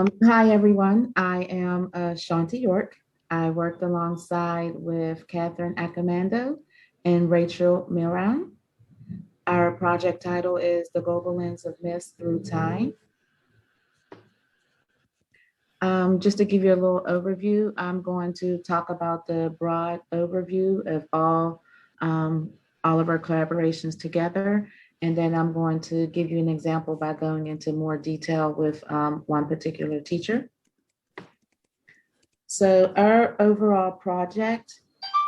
Hi, everyone. I am Shanti York. I worked alongside with Catherine Acamando and Rachel Miran. Our project title is The Global Lens of Myths Through Time. Just to give you a little overview, I'm going to talk about the broad overview of um, all of our collaborations together. And then I'm going to give you an example by going into more detail with one particular teacher. So our overall project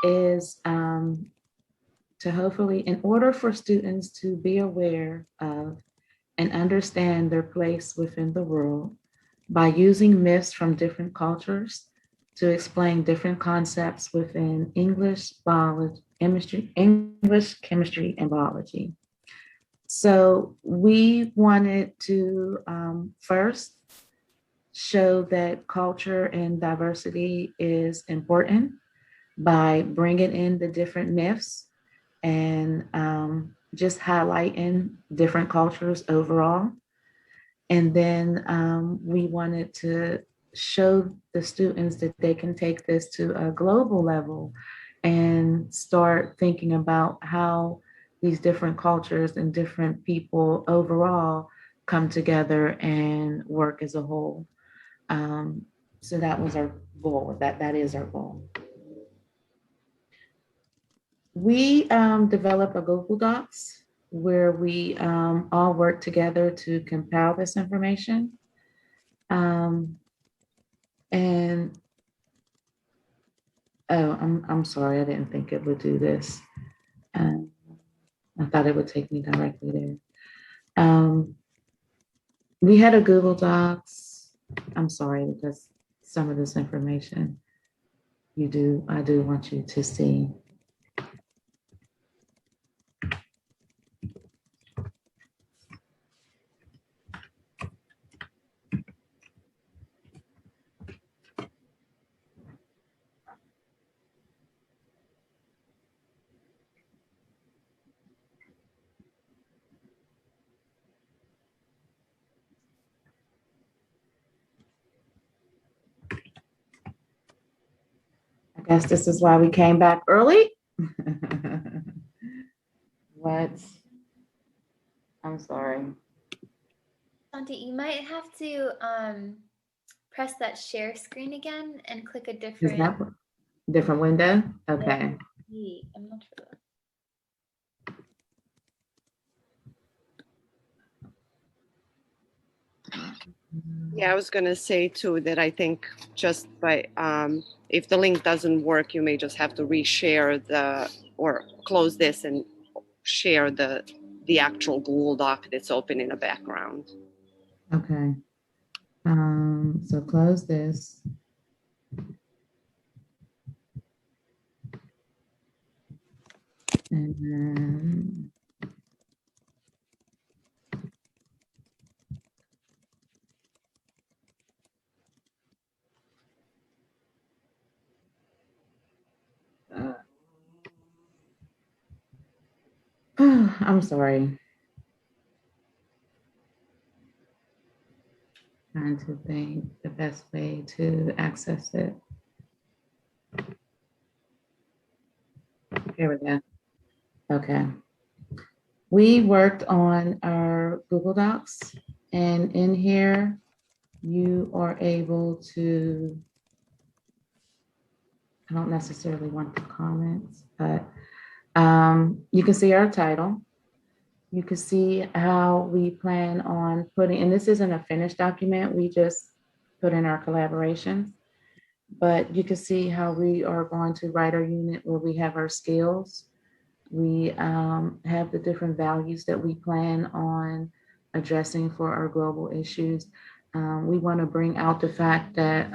is to hopefully, in order for students to be aware of and understand their place within the world by using myths from different cultures to explain different concepts within English, biology, chemistry, and biology. So we wanted to first show that culture and diversity is important by bringing in the different myths and just highlighting different cultures overall. And then we wanted to show the students that they can take this to a global level and start thinking about how these different cultures and different people overall come together and work as a whole. Um, so that was our goal. That is our goal. We developed a Google Docs where we all work together to compile this information. Um, and oh, I'm sorry, I didn't think it would do this. Um, I thought it would take me directly there. Um, we had a Google Docs. I'm sorry because some of this information I do want you to see. I guess this is why we came back early. What? I'm sorry. Santi, you might have to press that share screen again and click a Is different. that different window? Yeah, Okay. I'm not sure. Yeah, I was going to say too that I think just by if the link doesn't work, you may just have to reshare or close this and share the actual Google Doc that's open in the background. Okay. So close this. And then I'm sorry. Trying to think the best way to access it. Here we go. Okay. We worked on our Google Docs, and in here, you are able to, I don't necessarily want the comments, but you can see our title. You can see how we plan on putting, and this isn't a finished document, we just put in our collaborations, but you can see how we are going to write our unit where we have our skills. We have the different values that we plan on addressing for our global issues. We want to bring out the fact that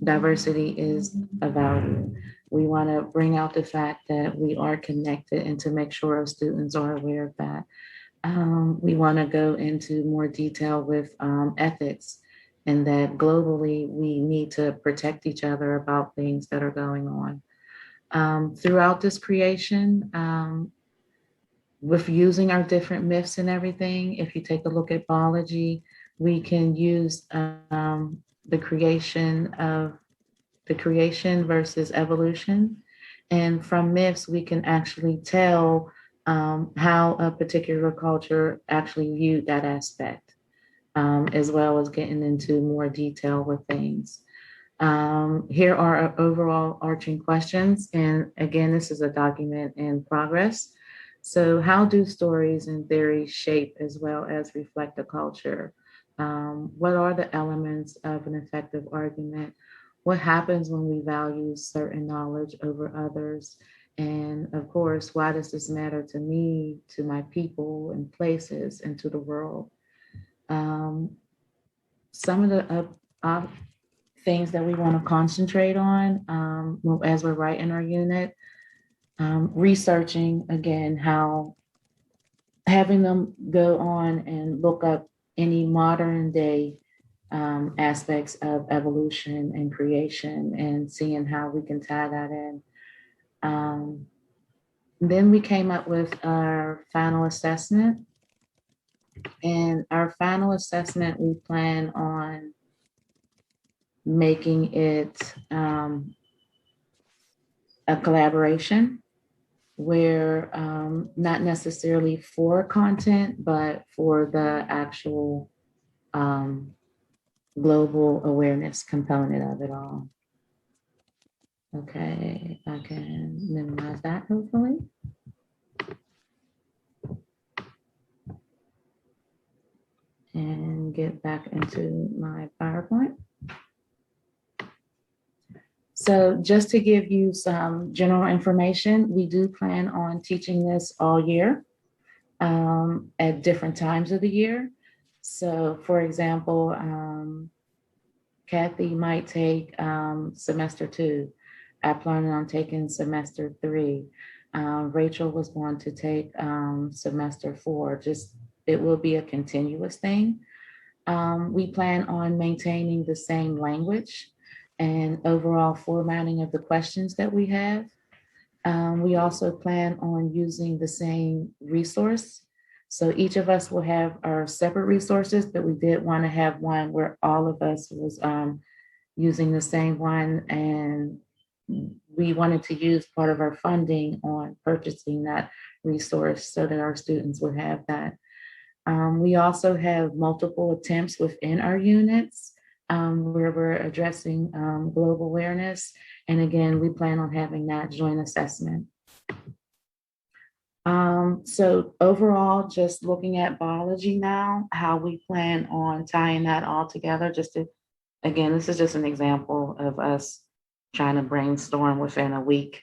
diversity is a value. We want to bring out the fact that we are connected and to make sure our students are aware of that. We want to go into more detail with ethics and that globally we need to protect each other about things that are going on. Throughout this creation, with using our different myths and everything, if you take a look at biology, we can use the creation versus evolution. And from myths, we can actually tell how a particular culture actually viewed that aspect, as well as getting into more detail with things. Here are our overall arching questions. And again, this is a document in progress. So how do stories and theories shape as well as reflect a culture? What are the elements of an effective argument? What happens when we value certain knowledge over others? And of course, why does this matter to me, to my people and places, and to the world? Some of the things that we want to concentrate on as we're writing our unit, researching again, how having them go on and look up any modern day aspects of evolution and creation and seeing how we can tie that in. Then we came up with our final assessment. And our final assessment, we plan on making it a collaboration where not necessarily for content, but for the actual global awareness component of it all. Okay, I can minimize that hopefully. And get back into my PowerPoint. So just to give you some general information, we do plan on teaching this all year at different times of the year. So for example, Kathy might take semester 2. I plan on taking semester 3. Rachel was going to take semester 4. It will be a continuous thing. We plan on maintaining the same language and overall formatting of the questions that we have. We also plan on using the same resource. So each of us will have our separate resources, but we did want to have one where all of us was using the same one. And we wanted to use part of our funding on purchasing that resource so that our students would have that. We also have multiple attempts within our units where we're addressing global awareness. And again, we plan on having that joint assessment. So overall, just looking at biology now, how we plan on tying that all together, again, this is just an example of us trying to brainstorm within a week.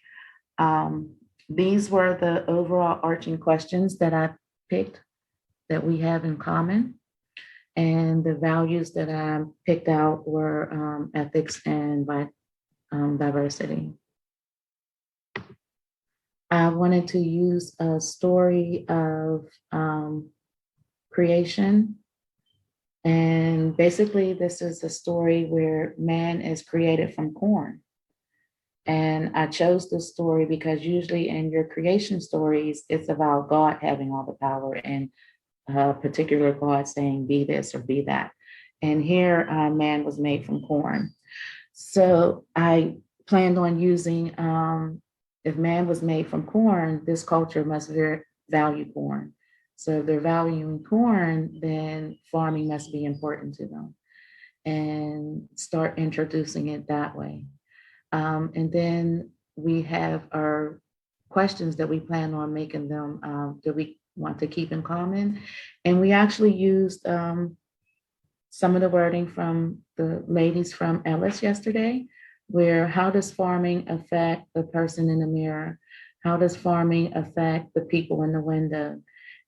These were the overall arching questions that I picked that we have in common. And the values that I picked out were ethics and diversity. I wanted to use a story of creation. And basically, this is a story where man is created from corn. And I chose this story because usually in your creation stories, it's about God having all the power and a particular God saying, be this or be that. And here, man was made from corn. So I planned on using, if man was made from corn, this culture must value corn. So if they're valuing corn, then farming must be important to them, and start introducing it that way. And then we have our questions that we plan on making them, that we want to keep in common. And we actually used some of the wording from the ladies from Ellis yesterday, where how does farming affect the person in the mirror? How does farming affect the people in the window?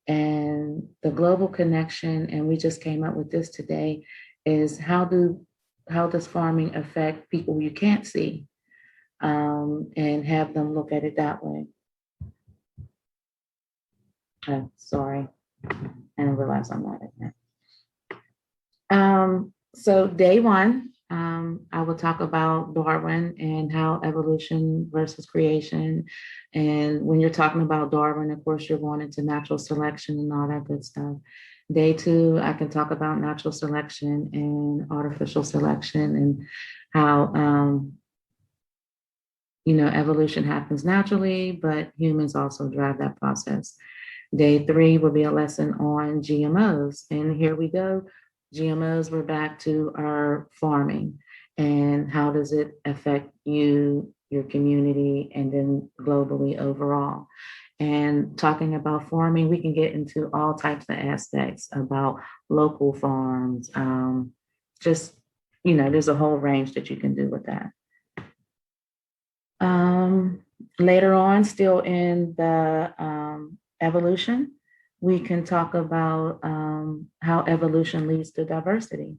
And the global connection, and we just came up with this today, is how does farming affect people you can't see? And have them look at it that way. Sorry, I didn't realize I'm not in there. So day 1, I will talk about Darwin and how evolution versus creation. And when you're talking about Darwin, of course, you're going into natural selection and all that good stuff. Day 2, I can talk about natural selection and artificial selection and how, evolution happens naturally, but humans also drive that process. Day 3 will be a lesson on GMOs. And here we go. GMOs, we're back to our farming and how does it affect you, your community, and then globally overall. And talking about farming, we can get into all types of aspects about local farms. There's a whole range that you can do with that. Later on, still in the evolution, we can talk about how evolution leads to diversity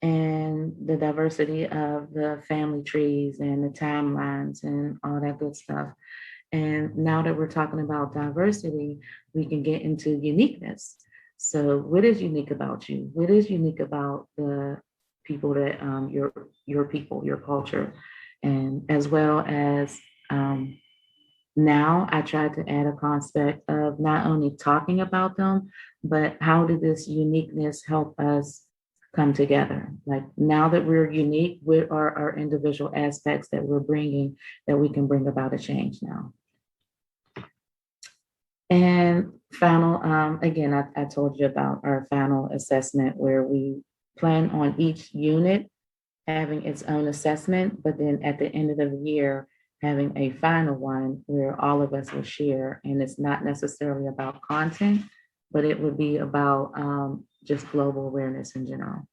and the diversity of the family trees and the timelines and all that good stuff. And now that we're talking about diversity, we can get into uniqueness. So what is unique about you? What is unique about the people that your people, your culture? And as well as now I try to add a concept of not only talking about them, but how did this uniqueness help us come together? Like now that we're unique, what are our individual aspects that we're bringing that we can bring about a change now? And final, again, I told you about our final assessment where we plan on each unit having its own assessment, but then at the end of the year, having a final one where all of us will share. And it's not necessarily about content, but it would be about just global awareness in general.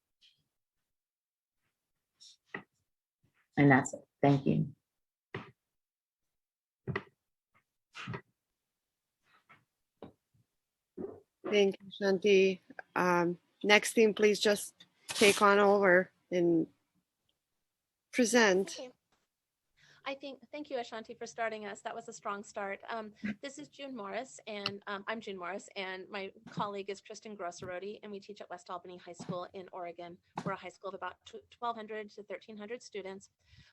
And that's it. Thank you. Thank you, Shanti. Next team, please just take on over and present. Okay. Thank you, Ashanti, for starting us. That was a strong start. This is June Morris, and I'm June Morris, and my colleague is Kristen Grosserodi, and we teach at West Albany High School in Oregon. We're a high school of about 1,200 to 1,300 students.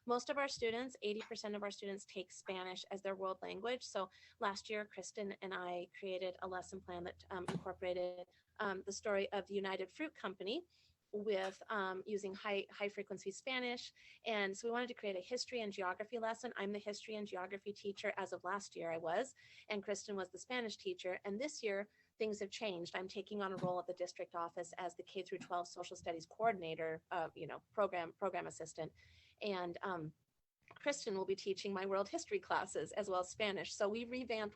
Most of our students, 80% of our students, take Spanish as their world language. So last year, Kristen and I created a lesson plan that incorporated the story of the United Fruit Company with using high frequency Spanish. And so we wanted to create a history and geography lesson. I'm the history and geography teacher as of last year, I was, and Kristen was the Spanish teacher. And this year, things have changed. I'm taking on a role at the district office as the K through 12 social studies coordinator, program assistant. And Kristen will be teaching my world history classes as well as Spanish. So we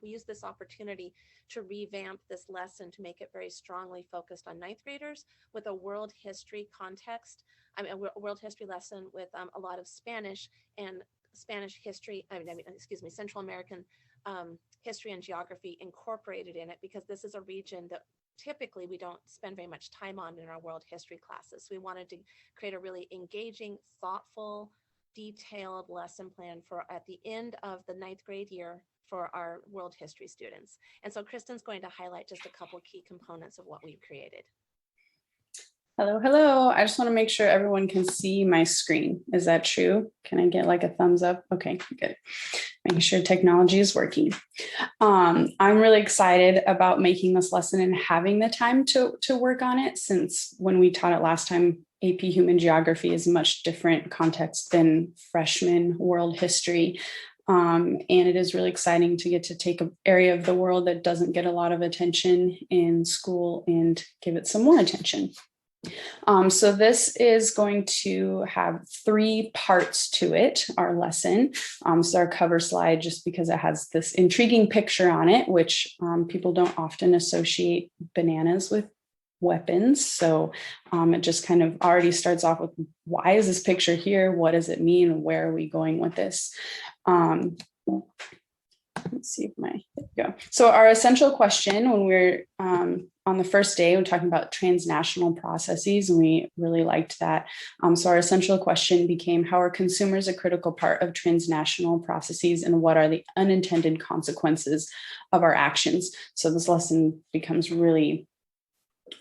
used this opportunity to revamp this lesson to make it very strongly focused on ninth graders with a world history context. A world history lesson with a lot of Spanish and Spanish history, Central American history and geography incorporated in it, because this is a region that typically we don't spend very much time on in our world history classes. So we wanted to create a really engaging, thoughtful, detailed lesson plan for at the end of the ninth grade year for our world history students. And so Kristen's going to highlight just a couple key components of what we've created. Hello. I just want to make sure everyone can see my screen. Is that true? Can I get like a thumbs up? Okay, good. Making sure technology is working. I'm really excited about making this lesson and having the time to work on it, since when we taught it last time, AP Human Geography is a much different context than freshman world history. And it is really exciting to get to take an area of the world that doesn't get a lot of attention in school and give it some more attention. So this is going to have 3 parts to it, our lesson. So our cover slide, just because it has this intriguing picture on it, which people don't often associate bananas with weapons. So it just kind of already starts off with, why is this picture here? What does it mean? Where are we going with this? Let's see if there we go. So our essential question when we're on the first day, we're talking about transnational processes, and we really liked that. So our essential question became, how are consumers a critical part of transnational processes, and what are the unintended consequences of our actions? So this lesson becomes really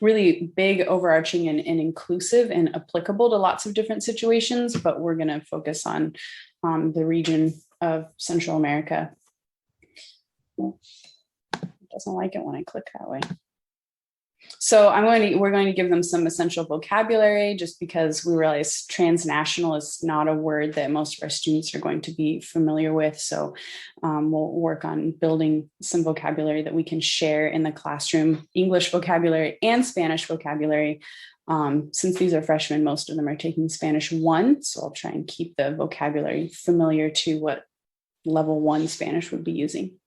big, overarching, and inclusive and applicable to lots of different situations, but we're going to focus on the region of Central America. It doesn't like it when I click that way. So we're going to give them some essential vocabulary just because we realize transnational is not a word that most of our students are going to be familiar with. So we'll work on building some vocabulary that we can share in the classroom, English vocabulary and Spanish vocabulary. Since these are freshmen, most of them are taking Spanish 1. So I'll try and keep the vocabulary familiar to what level 1 Spanish would be using.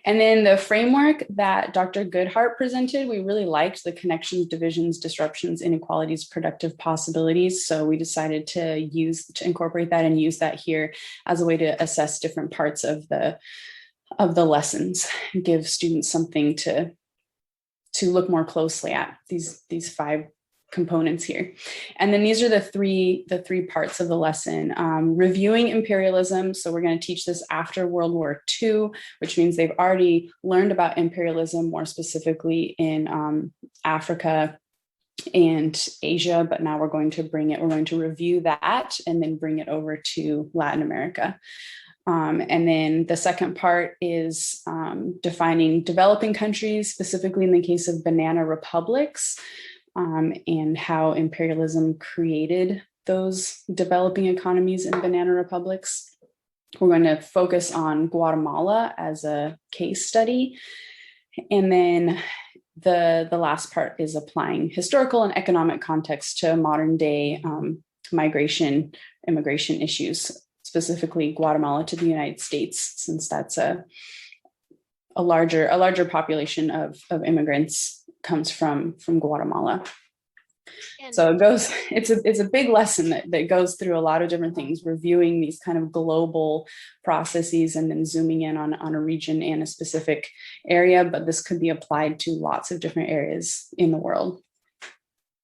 And then the framework that Dr. Goodhart presented, we really liked the connections, divisions, disruptions, inequalities, productive possibilities. So we decided to incorporate that and use that here as a way to assess different parts of the lessons, give students something to look more closely at these 5 components here. And then these are the three parts of the lesson. Reviewing imperialism. So we're going to teach this after World War II, which means they've already learned about imperialism more specifically in Africa and Asia, but now we're going to review that and then bring it over to Latin America. And then the second part is defining developing countries, specifically in the case of banana republics, and how imperialism created those developing economies in banana republics. We're going to focus on Guatemala as a case study. And then the last part is applying historical and economic context to modern day immigration issues, specifically Guatemala to the United States, since that's a larger population of immigrants comes from Guatemala. And So it's a big lesson that goes through a lot of different things, reviewing these kind of global processes and then zooming in on a region and a specific area, but this could be applied to lots of different areas in the world.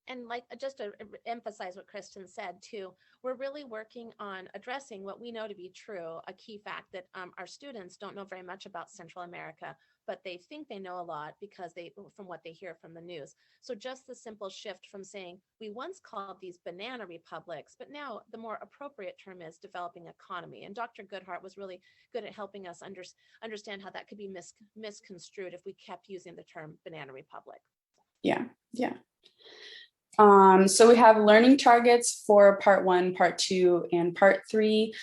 And like, just to emphasize what Kristen said too, we're really working on addressing what we know to be true, a key fact that our students don't know very much about Central America, but they think they know a lot because from what they hear from the news. So just the simple shift from saying, we once called these banana republics, but now the more appropriate term is developing economy. And Dr. Goodhart was really good at helping us understand how that could be misconstrued if we kept using the term banana republic. Yeah. So we have learning targets for part 1, part 2, and part 3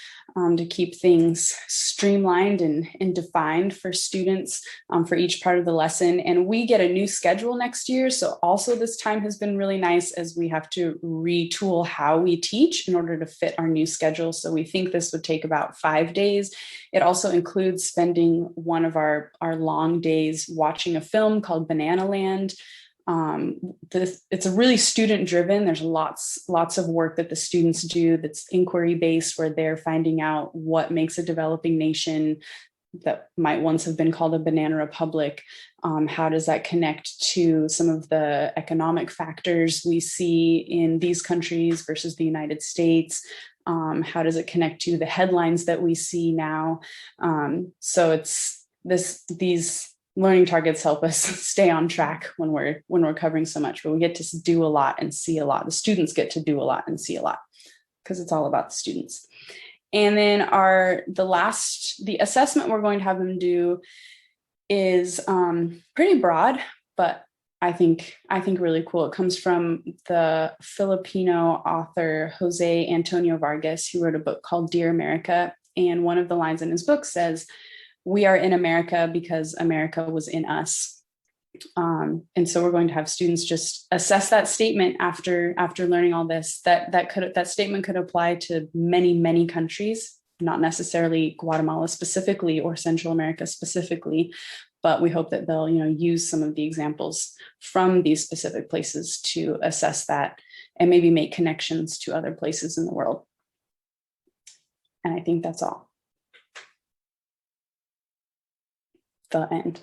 to keep things streamlined and defined for students for each part of the lesson. And we get a new schedule next year. So also this time has been really nice as we have to retool how we teach in order to fit our new schedule. So we think this would take about 5 days. It also includes spending one of our long days watching a film called Banana Land. It's a really student driven. There's lots of work that the students do that's inquiry based, where they're finding out what makes a developing nation that might once have been called a banana republic. How does that connect to some of the economic factors we see in these countries versus the United States? How does it connect to the headlines that we see now? So it's these learning targets help us stay on track when we're covering so much, but we get to do a lot and see a lot. The students get to do a lot and see a lot because it's all about the students. And then the assessment we're going to have them do is pretty broad, but I think really cool. It comes from the Filipino author Jose Antonio Vargas, who wrote a book called Dear America. And one of the lines in his book says, "We are in America because America was in us." And so we're going to have students just assess that statement after learning all this. That statement could apply to many countries, not necessarily Guatemala specifically or Central America specifically, but we hope that they'll use some of the examples from these specific places to assess that and maybe make connections to other places in the world. And I think that's all. The end.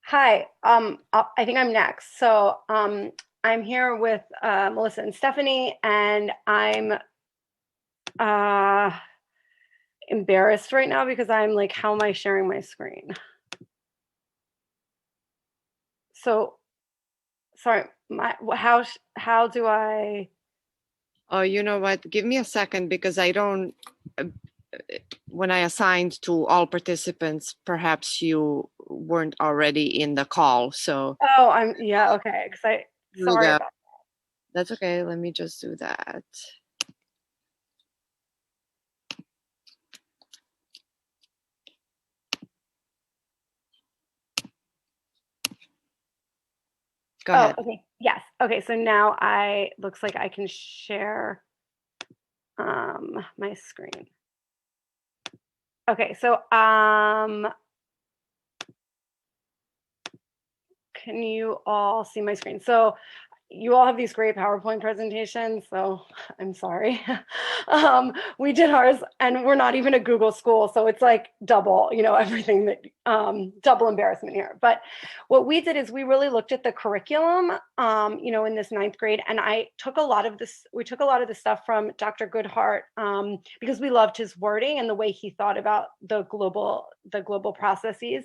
Hi, I think I'm next. So I'm here with Melissa and Stephanie, and I'm embarrassed right now because I'm like, how am I sharing my screen? So, sorry, how do I? Oh, you know what? Give me a second because I don't. when I assigned to all participants, perhaps you weren't already in the call. So Oh, yeah, okay. do Sorry that. about That's okay. Let me just do that. Go ahead. Oh, okay. Yes. Okay. So now looks like I can share my screen. Okay. So can you all see my screen? So you all have these great PowerPoint presentations, so I'm sorry. We did ours, and we're not even a Google school, so it's like double, everything that double embarrassment here. But what we did is we really looked at the curriculum, in this 9th grade, and we took a lot of this stuff from Dr. Goodhart because we loved his wording and the way he thought about the global processes.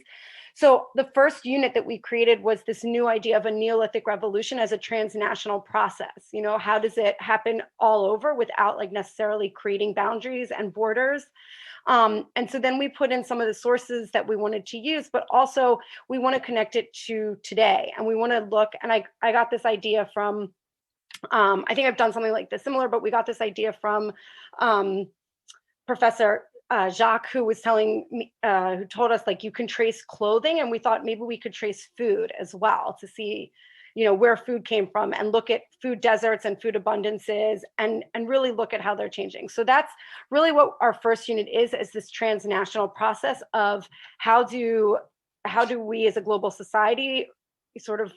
So the first unit that we created was this new idea of a Neolithic revolution as a transnational process. How does it happen all over without like necessarily creating boundaries and borders? And so then we put in some of the sources that we wanted to use, but also we want to connect it to today. And we want to look, and I got this idea from, I think I've done something like this similar, but we got this idea from Professor Jacques, who was telling me, who told us like you can trace clothing, and we thought maybe we could trace food as well to see, where food came from and look at food deserts and food abundances and really look at how they're changing. So that's really what our first unit is this transnational process of how do we as a global society sort of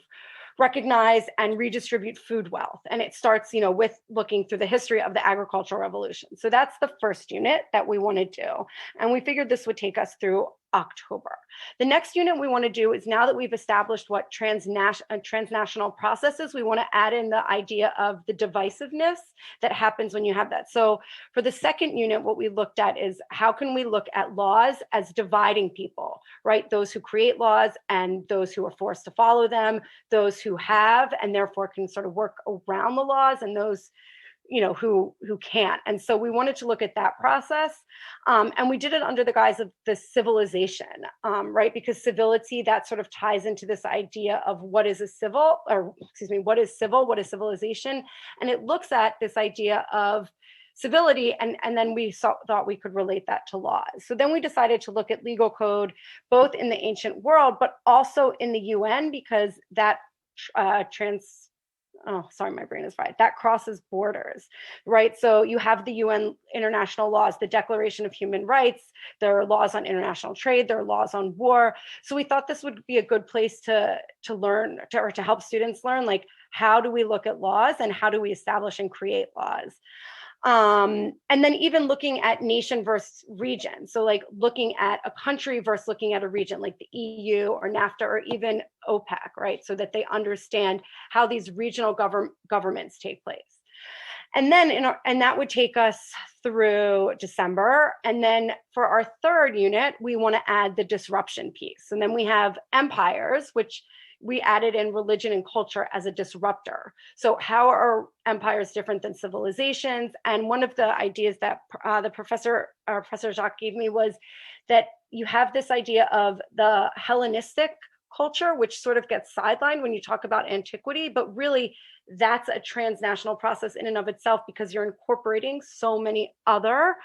recognize and redistribute food wealth. And it starts, with looking through the history of the agricultural revolution. So that's the first unit that we want to do. And we figured this would take us through October. The next unit we want to do is, now that we've established what transnational processes, we want to add in the idea of the divisiveness that happens when you have that. So for the second unit, what we looked at is how can we look at laws as dividing people, right? Those who create laws and those who are forced to follow them, those who have and therefore can sort of work around the laws, and those who can't. And so we wanted to look at that process, and we did it under the guise of the civilization, right? Because civility, that sort of ties into this idea of what is civil, what is civilization, and it looks at this idea of civility, and then we thought we could relate that to laws. So then we decided to look at legal code, both in the ancient world, but also in the UN, because that my brain is fried. That crosses borders, right? So you have the UN international laws, the Declaration of Human Rights, there are laws on international trade, there are laws on war. So we thought this would be a good place to learn, or to help students learn, like, how do we look at laws and how do we establish and create laws? And then even looking at nation versus region. So like looking at a country versus looking at a region, like the EU or NAFTA or even OPEC, right? So that they understand how these regional governments take place. And then and that would take us through December. And then for our third unit, we want to add the disruption piece. And then we have empires, which we added in religion and culture as a disruptor. So how are empires different than civilizations? And one of the ideas that Professor Jacques gave me was that you have this idea of the Hellenistic culture, which sort of gets sidelined when you talk about antiquity, but really that's a transnational process in and of itself, because you're incorporating so many other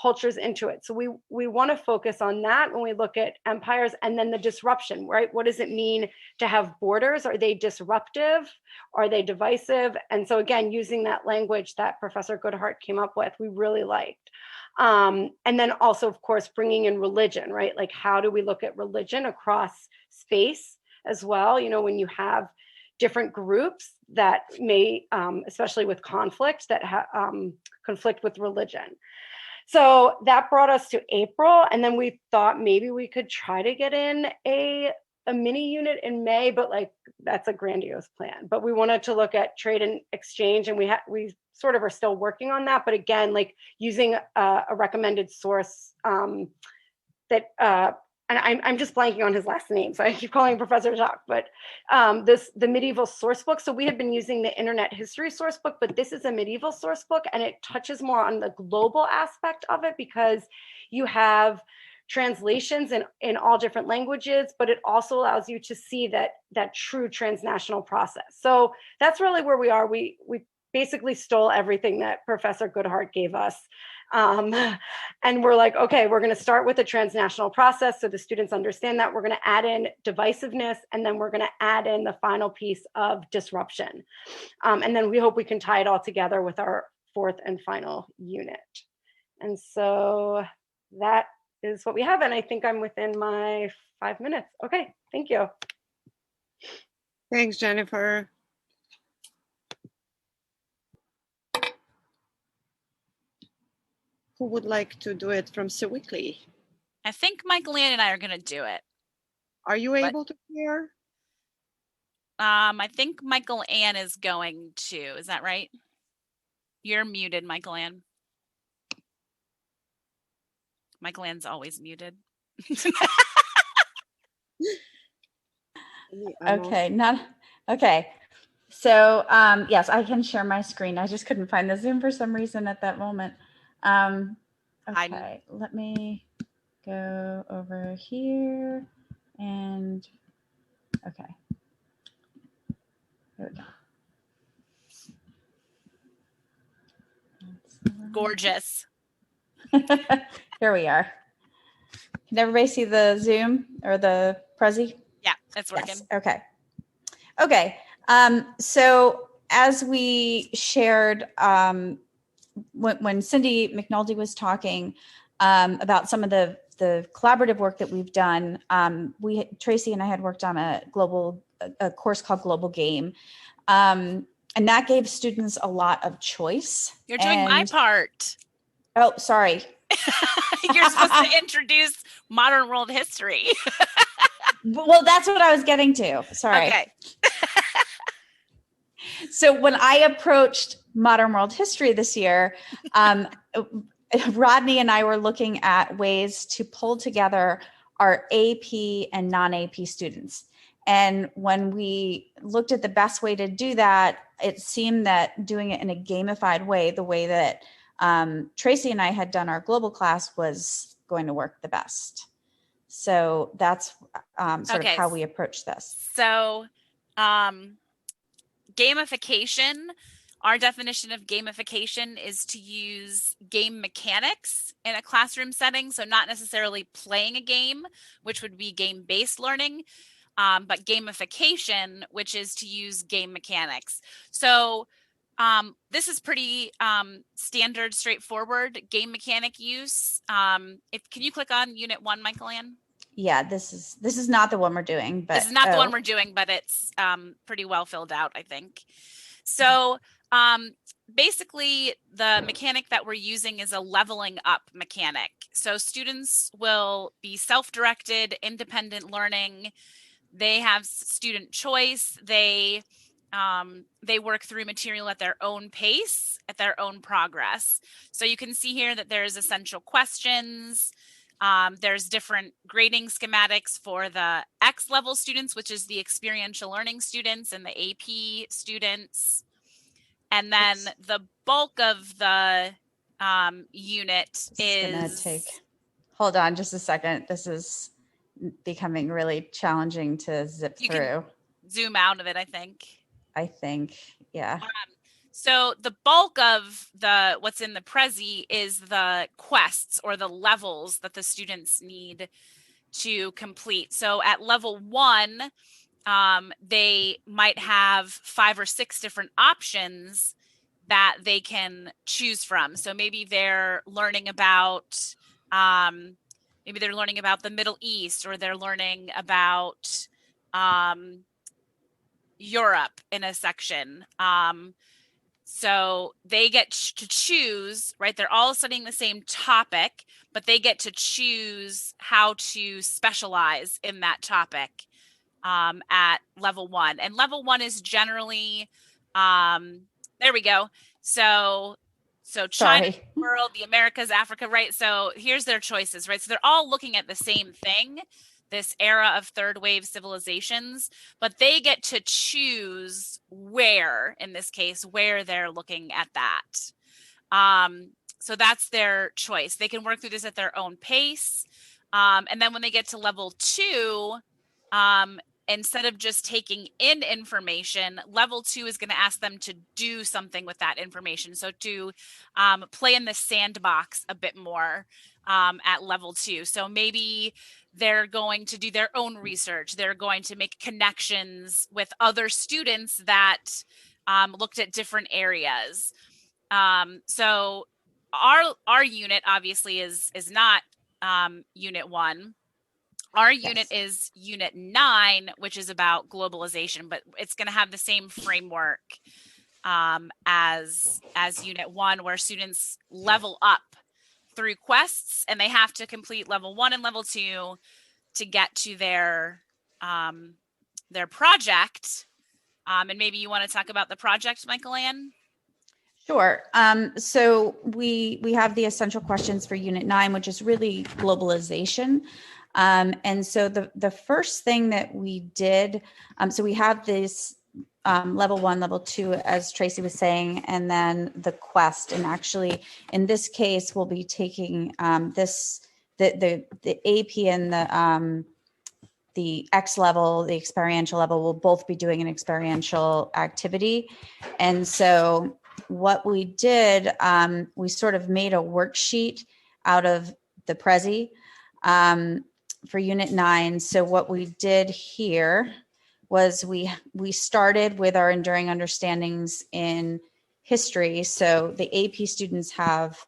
cultures into it. So we want to focus on that when we look at empires, and then the disruption, right? What does it mean to have borders? Are they disruptive? Are they divisive? And so again, using that language that Professor Goodhart came up with, we really liked. And then also, of course, bringing in religion, right? Like, how do we look at religion across space as well? When you have different groups that may, especially with conflict, that conflict with religion. So that brought us to April, and then we thought maybe we could try to get in a mini unit in May, but like that's a grandiose plan. But we wanted to look at trade and exchange, and we sort of are still working on that. But again, like using a recommended source that and I'm just blanking on his last name, so I keep calling him Professor Jacques, but the medieval source book. So we had been using the internet history source book, but this is a medieval source book, and it touches more on the global aspect of it because you have translations in all different languages, but it also allows you to see that true transnational process. So that's really where we are. We basically stole everything that Professor Goodhart gave us. And we're like, okay, we're going to start with a transnational process so the students understand that. We're going to add in divisiveness, and then we're going to add in the final piece of disruption. And then we hope we can tie it all together with our fourth and final unit. And so that is what we have. And I think I'm within my 5 minutes. Okay, thank you. Thanks, Jennifer. Who would like to do it from Sewickley? I think Michael Ann and I are going to do it. Are you able to hear? I think Michael Ann is going to. Is that right? You're muted, Michael Ann. Michael Ann's always muted. Okay. So yes, I can share my screen. I just couldn't find the Zoom for some reason at that moment. Okay, let me go over here and okay. Here we go. Gorgeous. Here we are. Can everybody see the Zoom or the Prezi? Yeah, it's working. Yes. Okay. Okay. So as we shared, when Cindy McNulty was talking about some of the collaborative work that we've done, Tracy and I had worked on a course called Global Game. And that gave students a lot of choice. You're doing my part. Oh, sorry. You're supposed to introduce modern world history. Well, that's what I was getting to. Sorry. Okay. So when I approached modern world history this year, Rodney and I were looking at ways to pull together our AP and non-AP students. And when we looked at the best way to do that, it seemed that doing it in a gamified way, the way that Tracy and I had done our global class, was going to work the best. So that's sort of how we approach this. So gamification, our definition of gamification is to use game mechanics in a classroom setting. So not necessarily playing a game, which would be game-based learning, but gamification, which is to use game mechanics. So this is pretty standard, straightforward game mechanic use. Can you click on Unit 1, Michael Ann? Yeah, this is not the one we're doing, but this is not the one we're doing, but it's pretty well filled out, I think. So basically, the mechanic that we're using is a leveling up mechanic. So students will be self-directed, independent learning. They have student choice. They work through material at their own pace, at their own progress. So you can see here that there's essential questions. There's different grading schematics for the X level students, which is the experiential learning students, and the AP students. And then the bulk of the unit is gonna take. Hold on just a second. This is becoming really challenging to zip through. Can zoom out of it, I think. Yeah. So the bulk of what's in the Prezi is the quests or the levels that the students need to complete. So at level 1, they might have 5 or 6 different options that they can choose from. So maybe they're learning about the Middle East, or they're learning about Europe in a section. So they get to choose, right? They're all studying the same topic, but they get to choose how to specialize in that topic at level 1. And level 1 is generally, there we go. So So China, Sorry. world, the Americas, Africa, right? So here's their choices, right? So they're all looking at the same thing, this era of third wave civilizations, but they get to choose where, in this case, where they're looking at that. So that's their choice. They can work through this at their own pace. And then when they get to level 2, instead of just taking in information, level 2 is going to ask them to do something with that information. So to play in the sandbox a bit more at level 2. So maybe they're going to do their own research. They're going to make connections with other students that looked at different areas. So our unit obviously is not unit 1. Our unit is unit 9, which is about globalization, but it's going to have the same framework as unit 1, where students level up through quests, and they have to complete level 1 and level 2 to get to their project. And maybe you want to talk about the project, Michael Ann? Sure. So we have the essential questions for Unit 9, which is really globalization. And so the first thing that we did, so we have this level 1, level 2, as Tracy was saying, and then the quest. And actually, in this case, we'll be taking the AP and the X level, the experiential level, will both be doing an experiential activity. And so what we did, we sort of made a worksheet out of the Prezi for Unit 9. So what we did here was we started with our enduring understandings in history. So the AP students have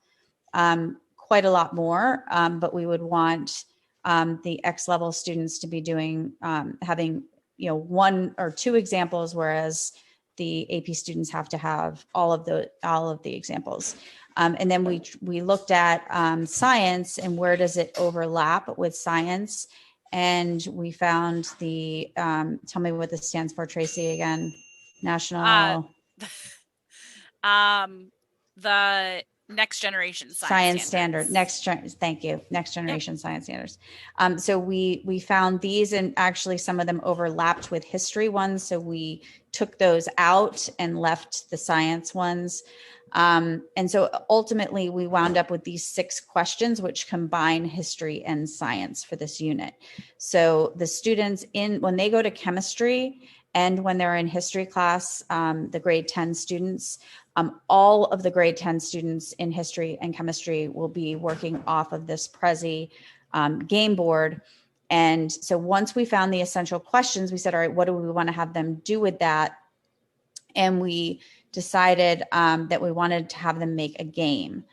quite a lot more, but we would want the X level students to be doing having 1 or 2 examples, whereas the AP students have to have all of the examples. And then we looked at science and where does it overlap with science, and we found the tell me what this stands for, Tracy, again. National the next generation science standard. Thank you. Next generation science standards. So we found these, and actually some of them overlapped with history ones. So we took those out and left the science ones. And so ultimately we wound up with these 6 questions, which combine history and science for this unit. So the students when they go to chemistry and when they're in history class, the grade 10 students, all of the grade 10 students in history and chemistry will be working off of this Prezi game board. And so once we found the essential questions, we said, all right, what do we want to have them do with that? And we decided that we wanted to have them make a game.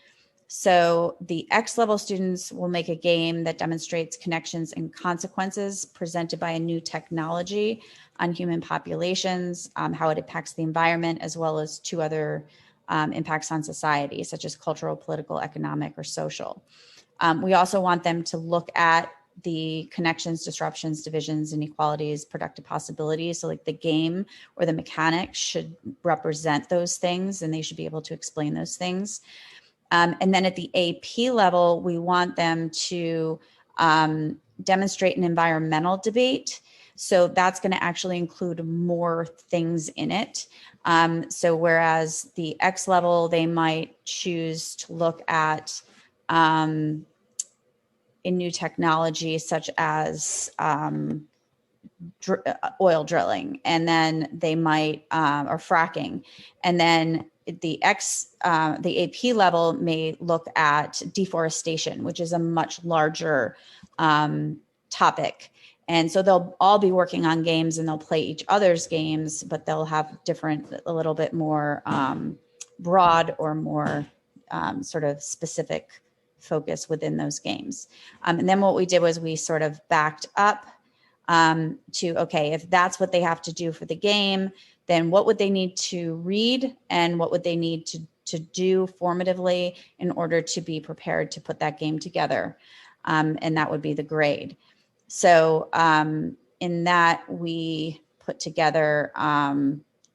So the X level students will make a game that demonstrates connections and consequences presented by a new technology on human populations, how it impacts the environment, as well as 2 other impacts on society, such as cultural, political, economic, or social. We also want them to look at the connections, disruptions, divisions, inequalities, productive possibilities. So like the game or the mechanics should represent those things, and they should be able to explain those things. And then at the AP level, we want them to demonstrate an environmental debate. So that's going to actually include more things in it. So whereas the X level, they might choose to look at in new technology, such as oil drilling, and then they might, or fracking. And then the AP level may look at deforestation, which is a much larger topic. And so they'll all be working on games, and they'll play each other's games, but they'll have a little bit more broad or more sort of specific focus within those games. And then what we did was we sort of backed up to, okay, if that's what they have to do for the game, then what would they need to read and what would they need to do formatively in order to be prepared to put that game together? And that would be the grade. So in that, we put together,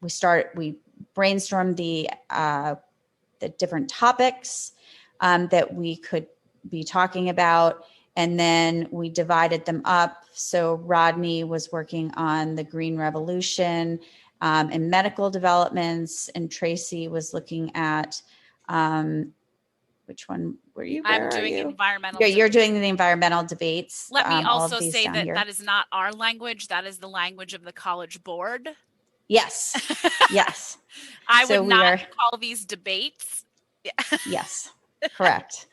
we brainstormed the the different topics that we could be talking about. And then we divided them up. So Rodney was working on the Green Revolution and medical developments, and Tracy was looking at, which one were you? I'm doing environmental. Yeah, you're doing the environmental debates. Let me all of also these say down that here. that is not our language. That is the language of the College Board. Yes, yes. I So would we not are- call these debates. Yeah. Yes, correct.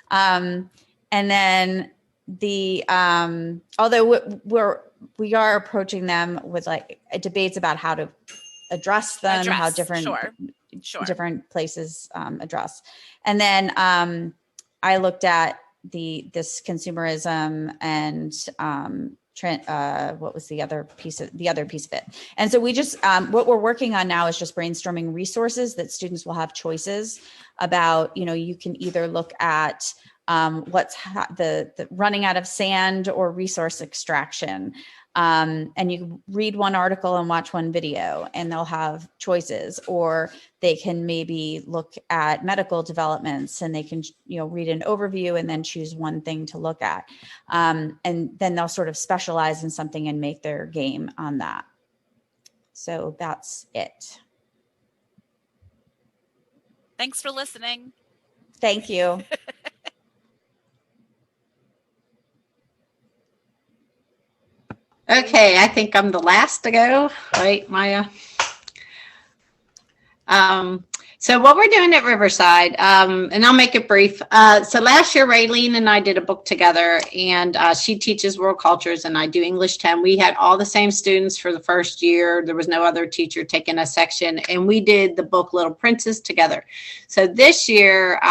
And then the although we are approaching them with like debates about how to address them, how different different places address. And then I looked at this consumerism and what was the other piece of it. And so we just what we're working on now is just brainstorming resources that students will have choices about. You can either look at what's the running out of sand or resource extraction. And you can read one article and watch one video and they'll have choices, or they can maybe look at medical developments and they can, read an overview and then choose one thing to look at. And then they'll sort of specialize in something and make their game on that. So that's it. Thanks for listening. Thank you. Okay, I think I'm the last to go, right, Maya? So what we're doing at Riverside, and I'll make it brief. So last year, Raylene and I did a book together, and she teaches world cultures, and I do English 10. We had all the same students for the first year. There was no other teacher taking a section, and we did the book Little Princes together. So this year,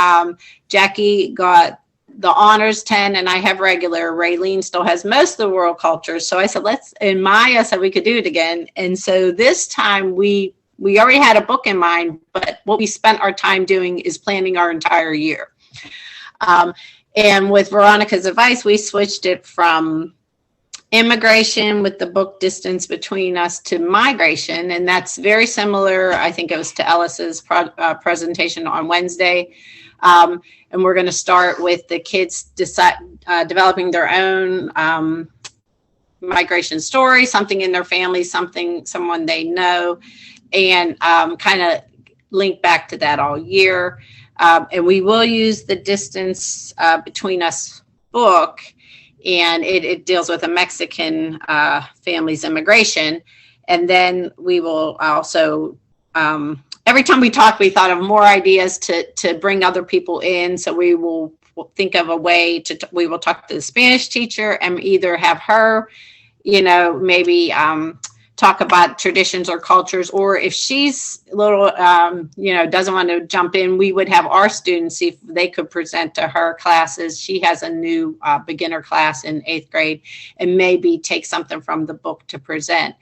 Jackie got the honors 10 and I have regular. Raylene still has most of the world cultures. So I said, and Maya said we could do it again. And so this time we already had a book in mind, but what we spent our time doing is planning our entire year. And with Veronica's advice, we switched it from immigration with the book Distance Between Us to migration. And that's very similar. I think it was to Ellis's presentation on Wednesday. And we're going to start with the kids developing their own migration story, something in their family, someone they know, and kind of link back to that all year. And we will use the Distance Between Us book, and it deals with a Mexican family's immigration. And then we will also every time we talked, we thought of more ideas to bring other people in. So we will think of a way we will talk to the Spanish teacher and either have her, maybe talk about traditions or cultures, or if she's a little, doesn't want to jump in, we would have our students see if they could present to her classes. She has a new beginner class in 8th grade and maybe take something from the book to present.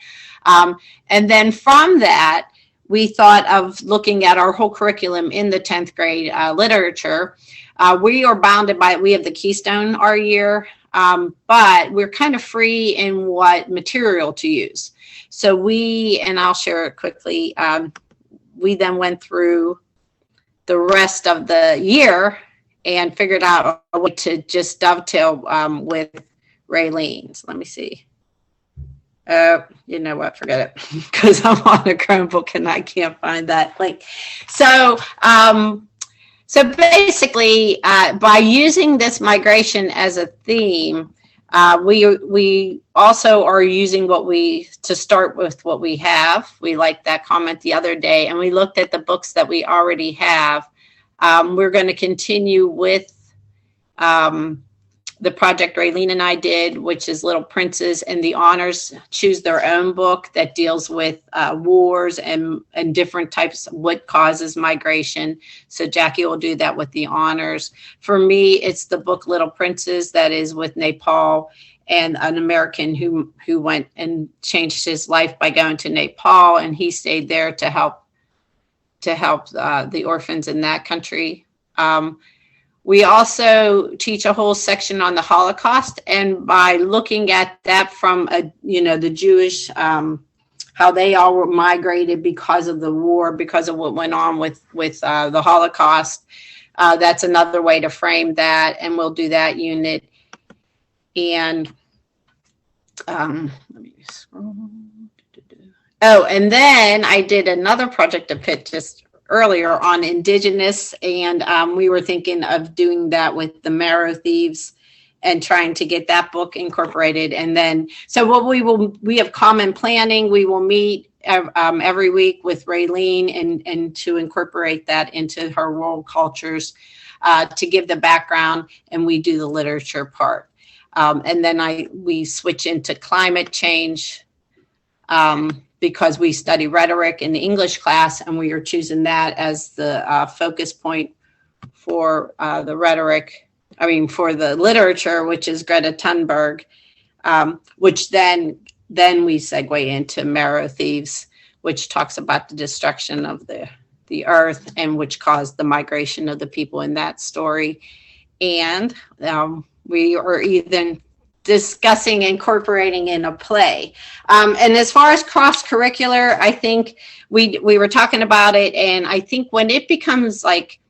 And then from that, we thought of looking at our whole curriculum in the 10th grade literature. We are bounded by, we have the Keystone our year, but we're kind of free in what material to use. So and I'll share it quickly, we then went through the rest of the year and figured out a way to just dovetail with Raylene's. Let me see. You know what? Forget it, because I'm on a Chromebook and I can't find that link. So, so basically, by using this migration as a theme, we also are using to start with what we have. We liked that comment the other day, and we looked at the books that we already have. We're going to continue with the project Raylene and I did, which is Little Princes, and the honors choose their own book that deals with wars and different types of what causes migration. So Jackie will do that with the honors. For me, it's the book Little Princes that is with Nepal and an American who went and changed his life by going to Nepal, and he stayed there to help the orphans in that country. We also teach a whole section on the Holocaust, and by looking at that from the Jewish how they all were migrated because of the war, because of what went on with the Holocaust. That's another way to frame that, and we'll do that unit. And let me scroll. Oh, and then I did another project of Pitt just earlier on Indigenous, and we were thinking of doing that with the Marrow Thieves and trying to get that book incorporated. And then, so what we have common planning. We will meet every week with Raylene and to incorporate that into her world cultures, to give the background, and we do the literature part. And then we switch into climate change, because we study rhetoric in the English class, and we are choosing that as the focus point for the rhetoric. For the literature, which is Greta Thunberg, which then we segue into Marrow Thieves, which talks about the destruction of the earth and which caused the migration of the people in that story. And we are even discussing incorporating in a play. And as far as cross-curricular, I think we were talking about it, and I think when it becomes like,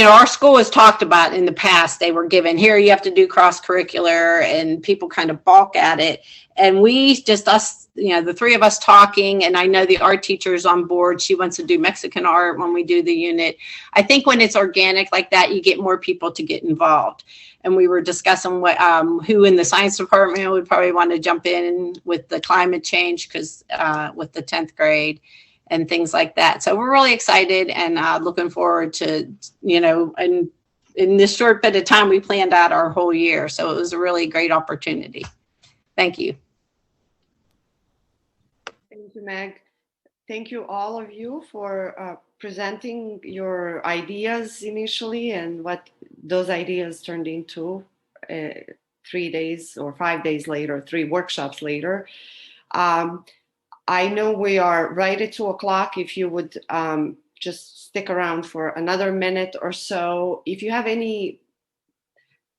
our school has talked about in the past, they were given, here you have to do cross-curricular, and people kind of balk at it. And the three of us talking, and I know the art teacher is on board. She wants to do Mexican art when we do the unit. I think when it's organic like that, you get more people to get involved. And we were discussing who in the science department would probably want to jump in with the climate change, because with the 10th grade and things like that. So we're really excited and looking forward to, and in this short bit of time, we planned out our whole year. So it was a really great opportunity. Thank you. Thank you, Meg. Thank you, all of you, for presenting your ideas initially and what those ideas turned into 3 days or 5 days later, 3 workshops later. I know we are right at 2:00. If you would just stick around for another minute or so. If you have any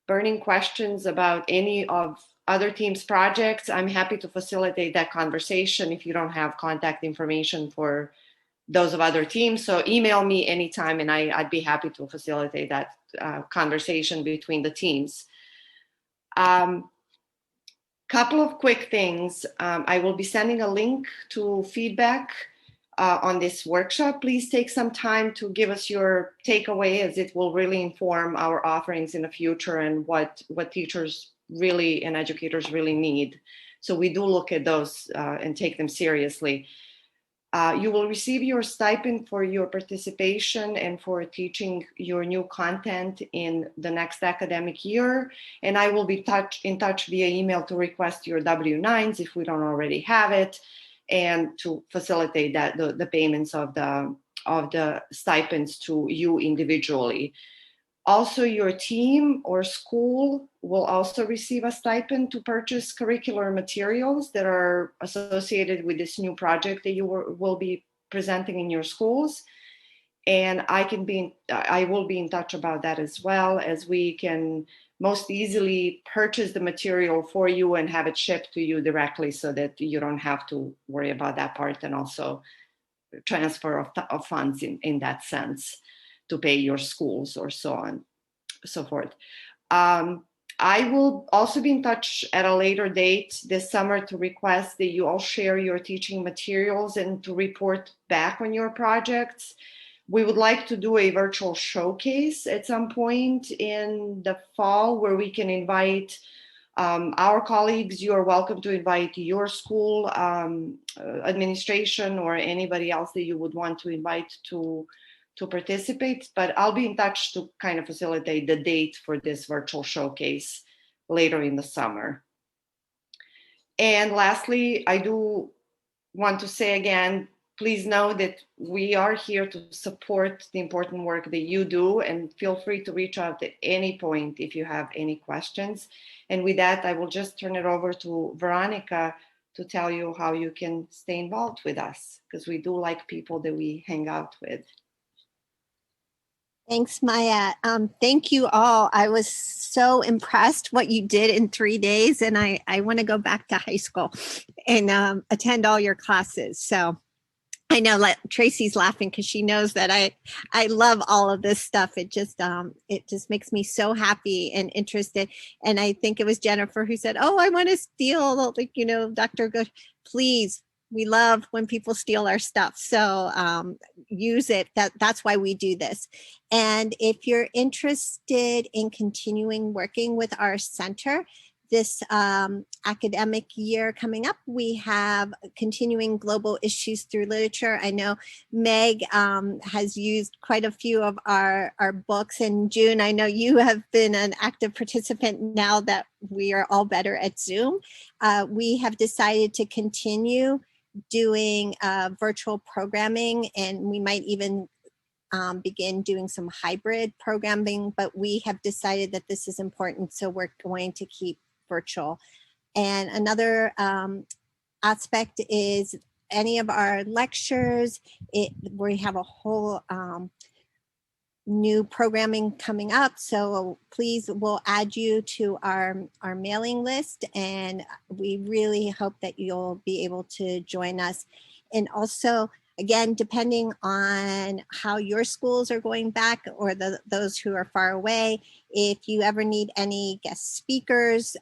burning questions about any of other teams' projects, I'm happy to facilitate that conversation if you don't have contact information for those of other teams. So email me anytime, and I'd be happy to facilitate that conversation between the teams. Couple of quick things. I will be sending a link to feedback on this workshop. Please take some time to give us your takeaway, as it will really inform our offerings in the future and what teachers really and educators really need. So we do look at those and take them seriously. You will receive your stipend for your participation and for teaching your new content in the next academic year. And I will be in touch via email to request your W-9s if we don't already have it, and to facilitate that the payments of the stipends to you individually. Also, your team or school will also receive a stipend to purchase curricular materials that are associated with this new project that you will be presenting in your schools. And I will be in touch about that as well, as we can most easily purchase the material for you and have it shipped to you directly, so that you don't have to worry about that part, and also transfer of funds in that sense to pay your schools or so on, so forth. I will also be in touch at a later date this summer to request that you all share your teaching materials and to report back on your projects. We would like to do a virtual showcase at some point in the fall, where we can invite our colleagues. You are welcome to invite your school administration or anybody else that you would want to invite to participate, but I'll be in touch to kind of facilitate the date for this virtual showcase later in the summer. And lastly, I do want to say again, please know that we are here to support the important work that you do, and feel free to reach out at any point if you have any questions. And with that, I will just turn it over to Veronica to tell you how you can stay involved with us, because we do like people that we hang out with. Thanks, Maya. Thank you all. I was so impressed what you did in 3 days, and I want to go back to high school and attend all your classes. So I know Tracy's laughing because she knows that I love all of this stuff. It just makes me so happy and interested. And I think it was Jennifer who said, "Oh, I want to steal, like, Dr. Good, please." We love when people steal our stuff. So use it. That's why we do this. And if you're interested in continuing working with our center, this academic year coming up, we have continuing global issues through literature. I know Meg has used quite a few of our books. And June, I know you have been an active participant now that we are all better at Zoom. We have decided to continue doing virtual programming, and we might even begin doing some hybrid programming, but we have decided that this is important, so we're going to keep virtual. And another aspect is any of our lectures, we have a whole new programming coming up, so please, we'll add you to our mailing list, and we really hope that you'll be able to join us. And also, again, depending on how your schools are going back, or those who are far away, if you ever need any guest speakers,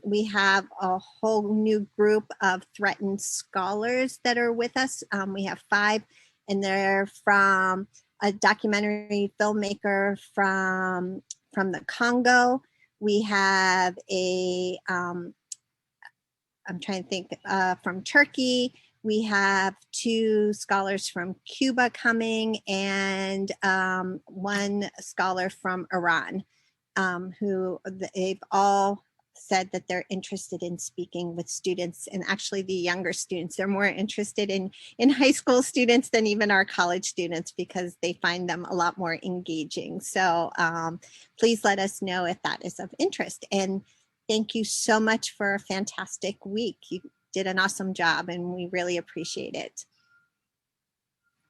we have a whole new group of threatened scholars that are with us. We have 5, and they're from a documentary filmmaker from the Congo. We have I'm trying to think, from Turkey. We have 2 scholars from Cuba coming, and 1 scholar from Iran, who they've all said that they're interested in speaking with students, and actually the younger students. They're more interested in high school students than even our college students, because they find them a lot more engaging. So please let us know if that is of interest. And thank you so much for a fantastic week. You did an awesome job, and we really appreciate it.